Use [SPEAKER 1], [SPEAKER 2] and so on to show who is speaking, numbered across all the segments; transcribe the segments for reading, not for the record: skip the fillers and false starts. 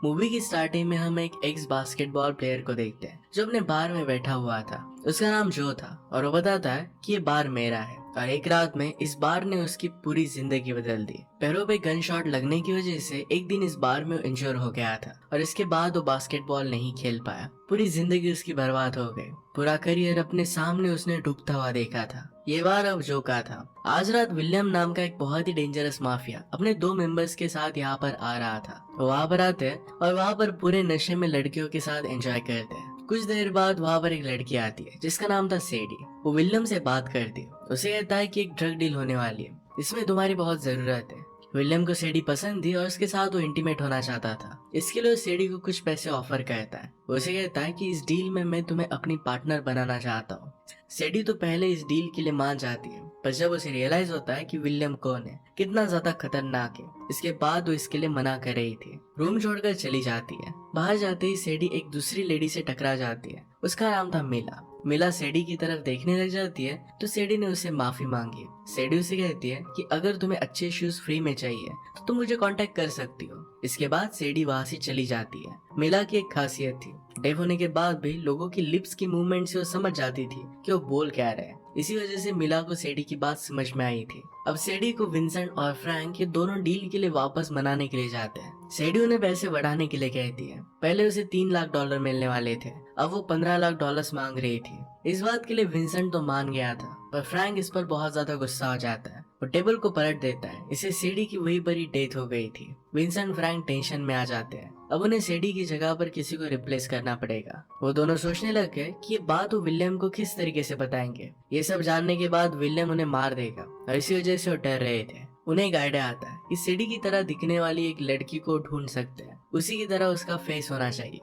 [SPEAKER 1] Movie की starting में हम एक एक्स बास्केटबॉल प्लेयर को देखते हैं जो अपने बार में बैठा हुआ था। उसका नाम जो था और वो बताता है कि ये बार मेरा है और एक रात में इस बार ने उसकी पूरी जिंदगी बदल दी। पैरों पे गन शॉट लगने की वजह से एक दिन इस बार में इंजर हो गया था और इसके बाद वो बास्केटबॉल नहीं खेल पाया। पूरी जिंदगी उसकी बर्बाद हो गई। पूरा करियर अपने सामने उसने डूबता हुआ देखा था। ये बार अब जो का था। आज रात विलियम नाम का एक बहुत ही डेंजरस माफिया अपने 2 मेंबर्स के साथ यहाँ पर आ रहा था। वो वहाँ पर आते हैं और वहाँ पर पूरे नशे में लड़कियों के साथ एंजॉय करते हैं। कुछ देर बाद वहाँ पर एक लड़की आती है जिसका नाम था सेडी। वो विलियम से बात करती है। उसे कहता है कि एक ड्रग डील होने वाली है, इसमें तुम्हारी बहुत जरूरत है। विलियम को सेडी पसंद थी और उसके साथ वो इंटीमेट होना चाहता था। इसके लिए सेडी को कुछ पैसे ऑफर करता है। वो उसे कहता है कि इस डील में मैं तुम्हें अपनी पार्टनर बनाना चाहता हूँ। सेडी तो पहले इस डील के लिए मान जाती है, पर जब उसे रियलाइज होता है कि विलियम कौन है, कितना ज्यादा खतरनाक है, इसके बाद वो इसके लिए मना कर रही थी। रूम छोड़कर चली जाती है। बाहर जाते ही सेडी एक दूसरी लेडी से टकरा जाती है। उसका नाम था मिला। मिला सेडी की तरफ देखने लग जाती है तो सेडी ने उसे माफी मांगी। सेडी उसे कहती है कि अगर तुम्हें अच्छे शूज फ्री में चाहिए तो तुम मुझे कांटेक्ट कर सकती हो। इसके बाद सेडी वहां से चली जाती है। मिला की एक खासियत थी, डेफ होने के बाद भी लोगों की लिप्स की मूवमेंट से वो समझ जाती थी कि वो बोल क्या रहे हैं। इसी वजह से मिला को सेडी की बात समझ में आई थी। अब सेडी को विंसेंट और फ्रैंक ये दोनों डील के लिए वापस मनाने के लिए जाते हैं। सेडी उन्हें पैसे बढ़ाने के लिए कहती है। पहले उसे $3 लाख मिलने वाले थे, अब वो $15 लाख मांग रही थी। इस बात के लिए विंसेंट तो मान गया था, पर फ्रैंक इस पर बहुत ज्यादा गुस्सा हो जाता है। वो टेबल को पलट देता है। इसे सेडी की वही बड़ी डेथ हो गई थी। विंसेंट फ्रैंक टेंशन में आ जाते हैं। अब उन्हें सेडी की जगह पर किसी को रिप्लेस करना पड़ेगा। वो दोनों सोचने लग गए कि ये बात वो विलियम को किस तरीके से बताएंगे। ये सब जानने के बाद विलियम उन्हें मार देगा और इसी वजह से वो डर रहे थे। उन्हें एक आइडिया आता है कि सेडी की तरह दिखने वाली एक लड़की को ढूंढ सकते हैं, उसी की तरह उसका फेस होना चाहिए।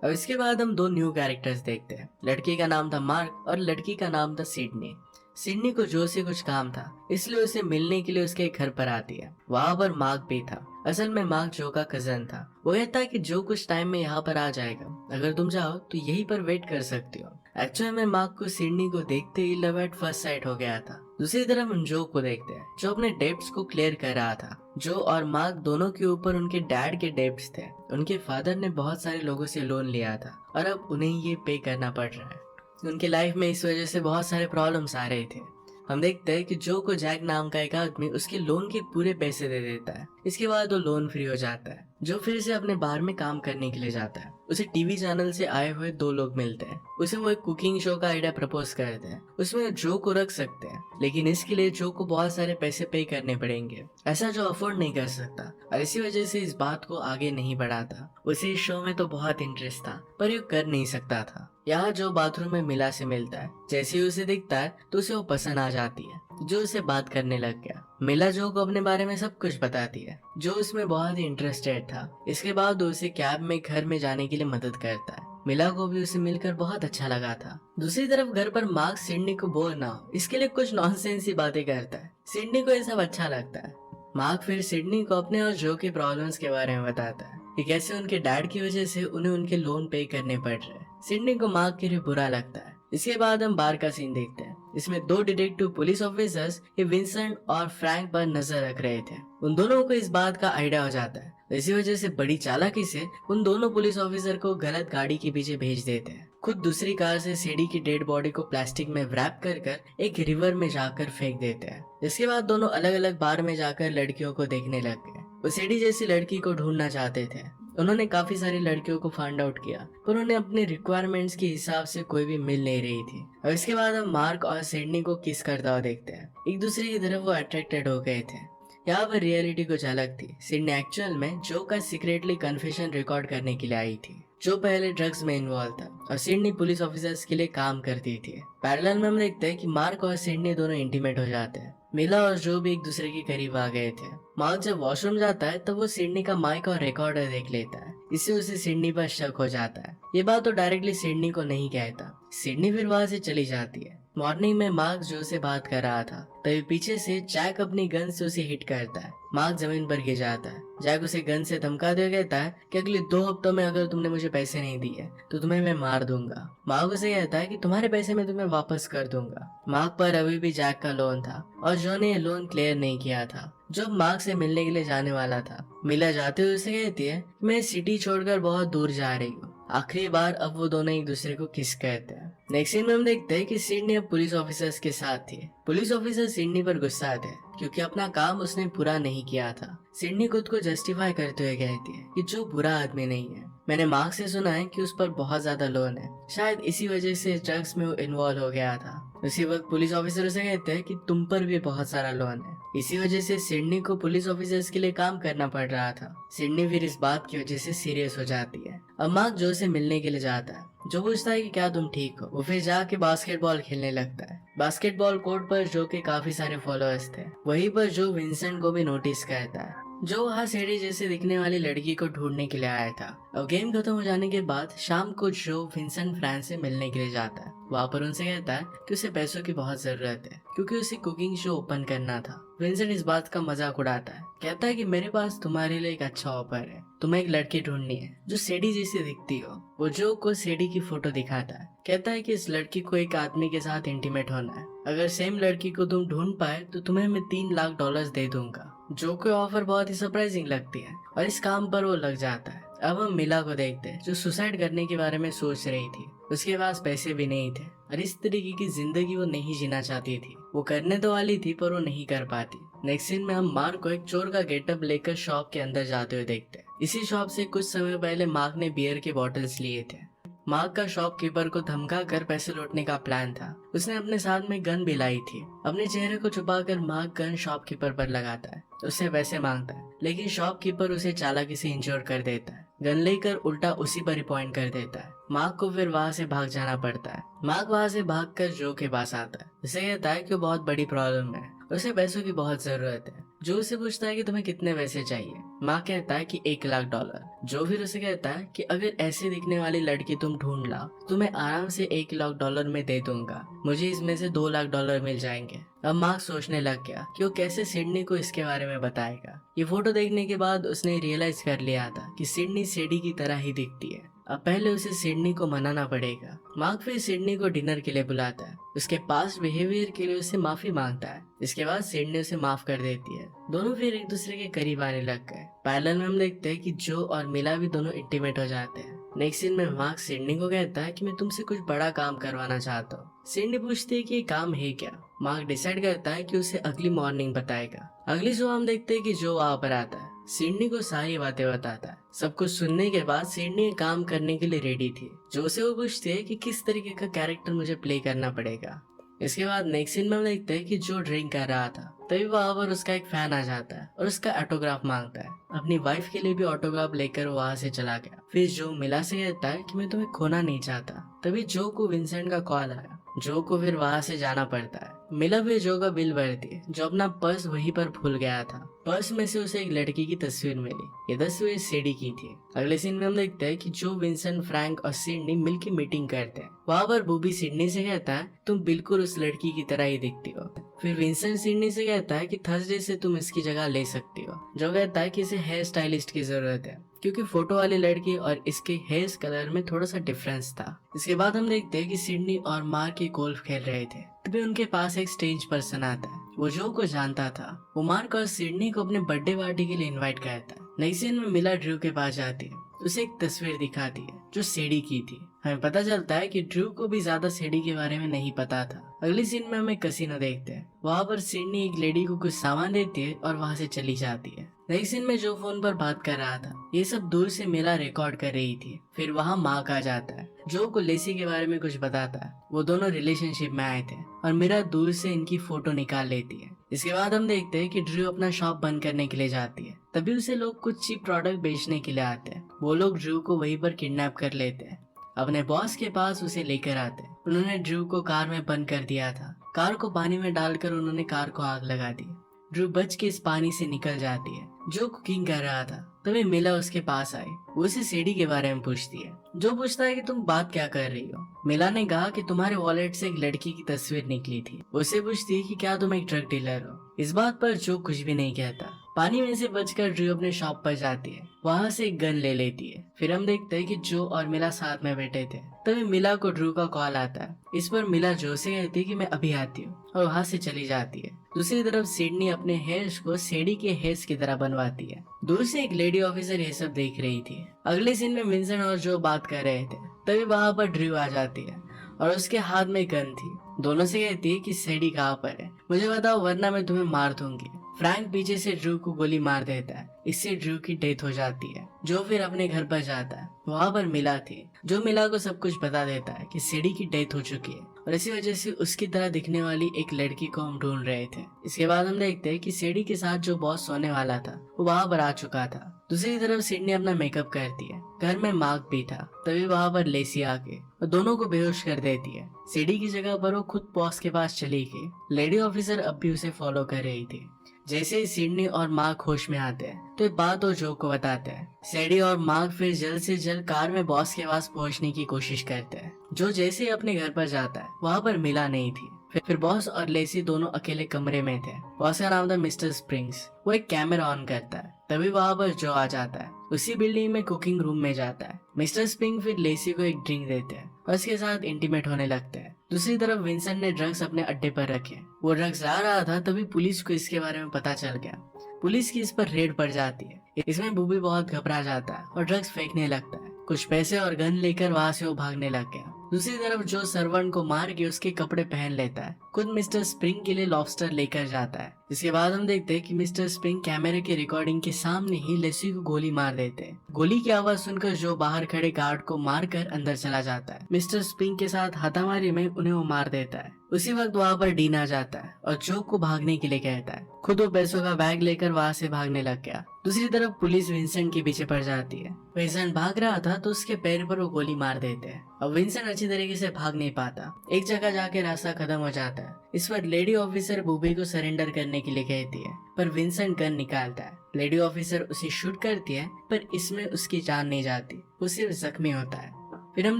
[SPEAKER 1] अब इसके बाद हम 2 न्यू कैरेक्टर्स देखते हैं। लड़के का नाम था मार्क और लड़की का नाम था सिडनी। सिडनी को जो से कुछ काम था, इसलिए उसे मिलने के लिए उसके घर पर आती है। वहाँ पर मार्क भी था। असल में मार्क जो का कजन था। वो कहता है कि जो कुछ टाइम में यहाँ पर आ जाएगा, अगर तुम चाहो तो यहीं पर वेट कर सकती हो। एक्चुअली में मार्क को सिडनी को देखते ही लव एट फर्स्ट साइट हो गया था। दूसरी तरफ हम जो को देखते हैं जो अपने डेब्ट्स को क्लियर कर रहा था। जो और मार्क दोनों के ऊपर उनके डैड के डेब्ट्स थे। उनके फादर ने बहुत सारे लोगों से लोन लिया था और अब उन्हें ये पे करना पड़ रहा है। उनके लाइफ में इस वजह से बहुत सारे प्रॉब्लम्स आ रहे थे। हम देखते हैं कि जो को जैक नाम का एक आदमी उसके लोन के पूरे पैसे दे देता है। इसके बाद वो लोन फ्री हो जाता है। जो फिर से अपने बार में काम करने के लिए जाता है। उसे टीवी चैनल से आए हुए 2 लोग मिलते हैं। उसे वो एक कुकिंग शो का आइडिया प्रपोज करते हैं। उसमें जो को रख सकते हैं, लेकिन इसके लिए जो को बहुत सारे पैसे पे करने पड़ेंगे। ऐसा जो अफोर्ड नहीं कर सकता और इसी वजह से इस बात को आगे नहीं बढ़ाता। उसे इस शो में तो बहुत इंटरेस्ट था, पर ये कर नहीं सकता था। यहाँ जो बाथरूम में मिला से मिलता है। जैसे ही उसे दिखता है तो उसे वो पसंद आ जाती है। जो उसे बात करने लग गया। मिला जो को अपने बारे में सब कुछ बताती है। जो उसमें बहुत ही इंटरेस्टेड था। इसके बाद उसे कैब में घर में जाने के लिए मदद करता है। मिला को भी उसे मिलकर बहुत अच्छा लगा था। दूसरी तरफ घर पर मार्क सिडनी को बोर ना हो इसके लिए कुछ नॉनसेंस सी बातें करता है। सिडनी को ये सब अच्छा लगता है। मार्क फिर सिडनी को अपने और जो के प्रॉब्लम्स के बारे में बताता है कि कैसे उनके डैड की वजह से उन्हें उनके लोन पे करने पड़ रहे हैं। सिडनी को मार्क के लिए बुरा लगता है। इसके बाद हम बार का सीन देखते हैं। इसमें 2 डिटेक्टिव पुलिस ऑफिसर्स ये विंसेंट और फ्रैंक पर नजर रख रहे थे। उन दोनों को इस बात का आइडिया हो जाता है। इसी वजह से बड़ी चालाकी से उन दोनों पुलिस ऑफिसर को गलत गाड़ी के पीछे भेज देते हैं। खुद दूसरी कार से सीडी की डेड बॉडी को प्लास्टिक में रैप कर एक रिवर में जाकर फेंक देते हैं। इसके बाद दोनों अलग अलग बार में जाकर लड़कियों को देखने लग गए। वो सीडी जैसी लड़की को ढूंढना चाहते थे। उन्होंने काफी सारी लड़कियों को फाइंड आउट किया, पर उन्हें अपने रिक्वायरमेंट्स के हिसाब से कोई भी मिल नहीं रही थी। और इसके बाद हम मार्क और सिडनी को किस करता हुआ देखते हैं। एक दूसरे की तरफ वो अट्रैक्टेड हो गए थे। यहाँ पर रियलिटी कुछ अलग थी। सिडनी एक्चुअल में जो का सीक्रेटली कन्फेशन रिकॉर्ड करने के लिए आई थी। जो पहले ड्रग्स में इन्वॉल्व था और सिडनी पुलिस ऑफिसर्स के लिए काम करती थी। पैरेलल में हम देखते हैं कि मार्क और सिडनी दोनों इंटीमेट हो जाते हैं। मिला और जो भी एक दूसरे के करीब आ गए थे। मार्क जब वॉशरूम जाता है तब वो सिडनी का माइक और रिकॉर्डर देख लेता है। इससे उसे सिडनी पर शक हो जाता है। ये बात तो डायरेक्टली सिडनी को नहीं कहता, सिडनी फिर वहां से चली जाती है। मॉर्निंग में मार्क जो से बात कर रहा था, तभी पीछे से जैक अपनी गन से उसे हिट करता है। मार्क जमीन पर गिर जाता है। जैक उसे गन से धमकाते हुए कहता है कि अगले 2 हफ्तों में अगर तुमने मुझे पैसे नहीं दिए तो तुम्हें मैं मार दूंगा। मार्क उसे कहता है कि तुम्हारे पैसे मैं तुम्हें वापस कर दूंगा। मार्क पर अभी भी जैक का लोन था और जो ने लोन क्लियर नहीं किया था। जो मार्क से मिलने के लिए जाने वाला था, मिला जाते हुए उसे कहती है मैं सिटी छोड़कर बहुत दूर जा रही हूँ। आखिरी बार अब वो दोनों एक दूसरे को किस कहते हैं। नेक्स्ट सीन में हम देखते हैं कि सिडनी अब पुलिस ऑफिसर्स के साथ थी। पुलिस ऑफिसर सिडनी पर गुस्सा थे क्योंकि अपना काम उसने पूरा नहीं किया था। सिडनी खुद को जस्टिफाई करते हुए कहती है कि जो बुरा आदमी नहीं है। मैंने मार्क से सुना है कि उस पर बहुत ज्यादा लोन है, शायद इसी वजह से ड्रग्स में वो इन्वॉल्व हो गया था। उसी वक्त पुलिस ऑफिसर से कहते हैं कि तुम पर भी बहुत सारा लोन है, इसी वजह से सिडनी को पुलिस ऑफिसर्स के लिए काम करना पड़ रहा था। सिडनी फिर इस बात की वजह से सीरियस हो जाती है। अब मार्क जो से मिलने के लिए जाता है। जो पूछता है कि क्या तुम ठीक हो। वो फिर जाके बास्केटबॉल खेलने लगता है। बास्केटबॉल कोर्ट पर जो के काफी सारे फॉलोअर्स थे। वहीं पर जो विंसेंट को भी नोटिस करता है, जो वहाँ सीढ़ी जैसे दिखने वाली लड़की को ढूंढने के लिए आया था। अब गेम खत्म हो जाने के बाद शाम को जो विंसेंट फ्रांस से मिलने के लिए जाता है। वहाँ पर उनसे कहता है कि उसे पैसों की बहुत जरूरत है क्योंकि उसे कुकिंग शो ओपन करना था। विंसेंट इस बात का मजाक उड़ाता है, कहता है कि मेरे पास तुम्हारे लिए एक अच्छा ऑफर है। तुम्हें एक लड़की ढूंढनी है जो सीढ़ी जैसी दिखती हो। वो जो को सीढ़ी की फोटो दिखाता है, कहता है कि इस लड़की को एक आदमी के साथ इंटीमेट होना है। अगर सेम लड़की को तुम ढूंढ पाए तो तुम्हें मैं $3 लाख दे दूंगा। जो को ऑफर बहुत ही सरप्राइजिंग लगती है और इस काम पर वो लग जाता है। अब हम मिला को देखते हैं जो सुसाइड करने के बारे में सोच रही थी। उसके पास पैसे भी नहीं थे और इस तरीके की जिंदगी वो नहीं जीना चाहती थी। वो करने तो वाली थी पर वो नहीं कर पाती। नेक्स्ट सीन में हम मार्क को एक चोर का गेटअप लेकर शॉप के अंदर जाते हुए देखते हैं। इसी शॉप से कुछ समय पहले मार्क ने बियर के बॉटल्स लिए थे। मार्क का शॉपकीपर को धमका कर पैसे लौटने का प्लान था। उसने अपने साथ में गन भी लाई थी। अपने चेहरे को छुपाकर मार्क गन शॉपकीपर पर लगाता है, उससे पैसे मांगता है, लेकिन शॉपकीपर उसे चालाकी से इंश्योर कर देता है। गन लेकर उल्टा उसी पर ही पॉइंट कर देता है। मार्क को फिर वहाँ से भाग जाना पड़ता है। मार्क वहाँ से भागकर जो के पास आता है। उसे कहता है कि वो बहुत बड़ी प्रॉब्लम है, उसे पैसों की बहुत जरूरत है। जो उसे पूछता है कि तुम्हें कितने पैसे चाहिए। मार्क कहता है कि $1 लाख। जो फिर उसे कहता है कि अगर ऐसे दिखने वाली लड़की तुम ढूंढ लाओ तो मैं आराम से $1 लाख में दे दूंगा। मुझे इसमें से $2 लाख मिल जाएंगे। अब मार्क सोचने लग गया कि वो कैसे सिडनी को इसके बारे में बताएगा। ये फोटो देखने के बाद उसने रियलाइज कर लिया था कि सिडनी सीढ़ी की तरह ही दिखती है। अब पहले उसे सिडनी को मनाना पड़ेगा। मार्क फिर सिडनी को डिनर के लिए बुलाता है। उसके पास बिहेवियर के लिए उससे माफी मांगता है। इसके बाद सिडनी उसे माफ कर देती है। दोनों फिर एक दूसरे के करीब आने लग गए। पैरेलल में हम देखते हैं कि जो और मिला भी दोनों इंटीमेट हो जाते हैं। नेक्स्ट सीन में मार्क सिडनी को कहता है कि मैं तुमसे कुछ बड़ा काम करवाना चाहता हूँ। सिडनी पूछती है कि ये काम है क्या। मार्क डिसाइड करता है कि उसे अगली मॉर्निंग बताएगा। अगली सुबह हम देखते हैं कि जो वहाँ पर आता है, सिडनी को सारी बातें बताता है। सब कुछ सुनने के बाद सिडनी काम करने के लिए रेडी थी। जो से वो पूछती है कि किस तरीके का कैरेक्टर मुझे प्ले करना पड़ेगा। इसके बाद नेक्स्ट सीन में हम देखते हैं कि जो ड्रिंक कर रहा था, तभी वहाँ पर उसका एक फैन आ जाता है और उसका ऑटोग्राफ मांगता है। अपनी वाइफ के लिए भी ऑटोग्राफ लेकर वहाँ से चला गया। फिर जो मिला से कहता है कि मैं तुम्हें खोना नहीं चाहता। तभी जो को विंसेंट का कॉल आया। जो को फिर वहाँ से जाना पड़ता है। मिला फिर जो का बिल भरती है। जो अपना पर्स वहीं पर भूल गया था। पर्स में से उसे एक लड़की की तस्वीर मिली। ये तस्वीर सिडनी की थी। अगले सीन में हम देखते हैं कि जो विंसेंट, फ्रैंक और सिडनी मिलकर मीटिंग करते हैं। वहाँ पर बूबी सिडनी से कहता है तुम बिल्कुल उस लड़की की तरह ही दिखती हो। फिर विंसेंट सिडनी से कहता है कि थर्सडे से तुम इसकी जगह ले सकती हो। जो कहता है कि इसे हेयर स्टाइलिस्ट की जरूरत है क्योंकि फोटो वाली लड़की और इसके हेयर कलर में थोड़ा सा डिफरेंस था। इसके बाद हम देखते हैं कि सिडनी और मार्क गोल्फ खेल रहे थे। तभी उनके पास एक स्ट्रेंज पर्सन आता है। वो जो को जानता था। वो मार्क और सिडनी को अपने बर्थडे पार्टी के लिए इनवाइट करता है। नई सीन में मिला ड्रू के पास जाती है। उसे एक तस्वीर दिखाती है जो सीढ़ी की थी। हमें पता चलता है कि ड्रू को भी ज्यादा सीढ़ी के बारे में नहीं पता था। अगली सीन में हमें कसिनो देखते हैं। वहाँ पर सिडनी एक लेडी को कुछ सामान देती है और वहाँ से चली जाती है। नई सीन में जो फोन पर बात कर रहा था, ये सब दूर से मिला रिकॉर्ड कर रही थी। फिर वहाँ मार्क आ जाता है। जो को लेसी के बारे में कुछ बताता है। वो दोनों रिलेशनशिप में आए थे और मेरा दूर से इनकी फोटो निकाल लेती है। इसके बाद हम देखते हैं कि ड्रू अपना शॉप बंद करने के लिए जाती है। तभी उसे लोग कुछ चीप प्रोडक्ट बेचने के लिए आते हैं। वो लोग ड्रू को वहीं पर किडनैप कर लेते हैं। अपने बॉस के पास उसे लेकर आते हैं। उन्होंने ड्रू को कार में बंद कर दिया था। कार को पानी में डालकर उन्होंने कार को आग लगा दी। ड्रू बच के इस पानी से निकल जाती है। जो कुकिंग कर रहा था, तभी मिला उसके पास आई। वो उसे सीडी के बारे में पूछती है। जो पूछता है कि तुम बात क्या कर रही हो। मिला ने कहा कि तुम्हारे वॉलेट से एक लड़की की तस्वीर निकली थी। उससे पूछती है कि क्या तुम एक ड्रग डीलर हो। इस बात पर जो कुछ भी नहीं कहता। पानी में से बचकर ड्रू अपने शॉप पर जाती है। वहाँ से एक गन ले लेती है। फिर हम देखते हैं कि जो और मिला साथ में बैठे थे। तभी मिला को ड्रू का कॉल आता है। इस पर मिला जो से कहती है कि मैं अभी आती हूँ और वहाँ से चली जाती है। दूसरी तरफ सिडनी अपने हेयर्स को सेडी के हेयर्स की तरह बनवाती है। दूर से एक लेडी ऑफिसर ये सब देख रही थी। अगले सीन में विंसेंट और जो बात कर रहे थे। तभी वहाँ पर ड्रू आ जाती है और उसके हाथ में गन थी। दोनों से कहती है कि सेडी कहाँ पर है, मुझे बताओ वरना मैं तुम्हें मार दूंगी। फ्रैंक पीछे से ड्रू को गोली मार देता है। इससे ड्रू की डेथ हो जाती है। जो फिर अपने घर पर जाता है। वहाँ पर मिला थी। जो मिला को सब कुछ बता देता है कि सेडी की डेथ हो चुकी है और इसी वजह से उसकी तरह दिखने वाली एक लड़की को हम ढूंढ रहे थे। इसके बाद हम देखते हैं कि सेडी के साथ जो बॉस सोने वाला था वो वहाँ पर आ चुका था। दूसरी तरफ सिडनी अपना मेकअप करती है। घर में मार्क भी था। तभी वहाँ पर लेसी आके और दोनों को बेहोश कर देती है। सीडी की जगह पर वो खुद बॉस के पास चली गई। लेडी ऑफिसर अब भी उसे फॉलो कर रही थी। जैसे ही सिडनी और मार्क होश में आते हैं तो एक बात और जो को बताते हैं। सीडी और मार्क फिर जल्द से जल्द कार में बॉस के पास पहुंचने की कोशिश करते हैं। जो जैसे ही अपने घर पर जाता है वहाँ पर मिला नहीं थी। फिर बॉस और लेसी दोनों अकेले कमरे में थे। बॉस का नाम था मिस्टर स्प्रिंग्स। वो एक कैमरा ऑन करता है। तभी वहाँ पर जो आ जाता है। उसी बिल्डिंग में कुकिंग रूम में जाता है। मिस्टर स्प्रिंग फिर लेसी को एक ड्रिंक देते हैं और उसके साथ इंटीमेट होने लगते हैं। दूसरी तरफ विंसेंट ने ड्रग्स अपने अड्डे पर रखे। वो ड्रग्स ला रहा था तभी पुलिस को इसके बारे में पता चल गया। पुलिस की इस पर रेड पड़ जाती है। इसमें बूबी बहुत घबरा जाता है और ड्रग्स फेंकने लगता है। कुछ पैसे और गन लेकर वहाँ से वो भागने लग गया। दूसरी तरफ जो सर्वेंट को मार के उसके कपड़े पहन लेता है। खुद मिस्टर स्प्रिंग के लिए लॉबस्टर लेकर जाता है। इसके बाद हम देखते हैं कि मिस्टर स्प्रिंग कैमरे के रिकॉर्डिंग के सामने ही लेसी को गोली मार देते हैं। गोली की आवाज सुनकर जो बाहर खड़े गार्ड को मारकर अंदर चला जाता है। मिस्टर स्प्रिंग के साथ हाथामारी में उन्हें वो मार देता है। उसी वक्त वहाँ पर डीन आ जाता है और जो को भागने के लिए कहता है। खुद वो पैसों का बैग लेकर वहाँ से भागने लग गया। दूसरी तरफ पुलिस विंसेंट के पीछे पड़ जाती है। विंसेंट भाग रहा था तो उसके पैर पर वो गोली मार देते हैं। अब विंसेंट अच्छी तरीके से भाग नहीं पाता। एक जगह जाके रास्ता खत्म हो जाता है। इस पर लेडी ऑफिसर बूबी को सरेंडर करने के लिए कहती है पर विंसेंट गन निकालता है। लेडी ऑफिसर उसे शूट करती है पर इसमें उसकी जान नहीं जाती, वो सिर्फ जख्मी होता है। फिर हम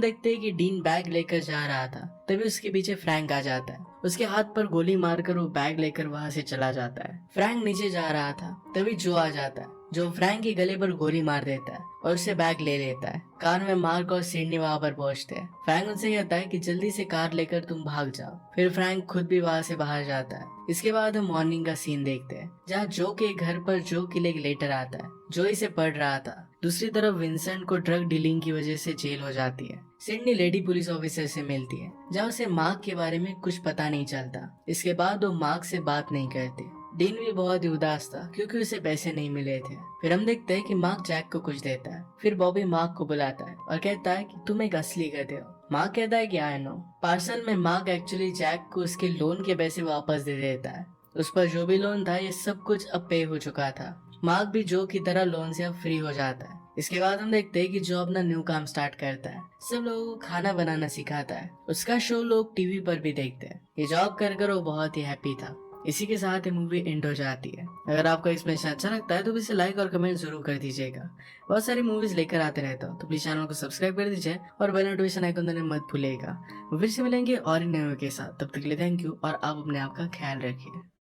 [SPEAKER 1] देखते हैं कि डीन बैग लेकर जा रहा था। तभी उसके पीछे फ्रैंक आ जाता है। उसके हाथ पर गोली मारकर वो बैग लेकर वहाँ से चला जाता है। फ्रैंक नीचे जा रहा था तभी जो आ जाता है। जो फ्रैंक के गले पर गोली मार देता है और उससे बैग ले लेता है। कार में मार्क और सिडनी वहाँ पर पहुँचते हैं। फ्रैंक उनसे कहता है कि जल्दी से कार लेकर तुम भाग जाओ। फिर फ्रैंक खुद भी वहाँ से बाहर जाता है। इसके बाद हम मॉर्निंग का सीन देखते हैं जहाँ जो के घर पर जो के लिए एक लेटर आता है। जो इसे पढ़ रहा था। दूसरी तरफ विंसेंट को ड्रग डीलिंग की वजह से जेल हो जाती है। सिडनी लेडी पुलिस ऑफिसर से मिलती है जहाँ उसे मार्क के बारे में कुछ पता नहीं चलता। इसके बाद वो मार्क से बात नहीं करते। डीन भी बहुत ही उदास था क्योंकि उसे पैसे नहीं मिले थे। फिर हम देखते हैं कि मार्क जैक को कुछ देता है। फिर बॉबी मार्क को बुलाता है और कहता है कि तुम एक असली गधे हो। मार्क कहता है कि आई नो। पार्सल में मार्क एक्चुअली जैक को उसके लोन के पैसे वापस दे देता है। उस पर जो भी लोन था ये सब कुछ अब पे हो चुका था। मार्क भी जो की तरह लोन से अब फ्री हो जाता है। इसके बाद हम देखते हैं कि जो अपना न्यू काम स्टार्ट करता है। सब लोगों को खाना बनाना सिखाता है। उसका शो लोग टीवी पर भी देखते हैं। ये जॉब कर वो बहुत ही हैप्पी था। इसी के साथ ये मूवी एंड हो जाती है। अगर आपको एक्सप्लेनेशन अच्छा लगता है तो इसे लाइक और कमेंट जरूर कर दीजिएगा। बहुत सारी मूवीज लेकर आते रहता हूँ तो प्लीज चैनल को सब्सक्राइब कर दीजिए और बेल नोटिफिकेशन आइकन दबाना मत भूलिएगा। फिर से मिलेंगे और नए वीडियो के साथ। तब तक के लिए थैंक यू और आप अपने आप का ख्याल रखिए।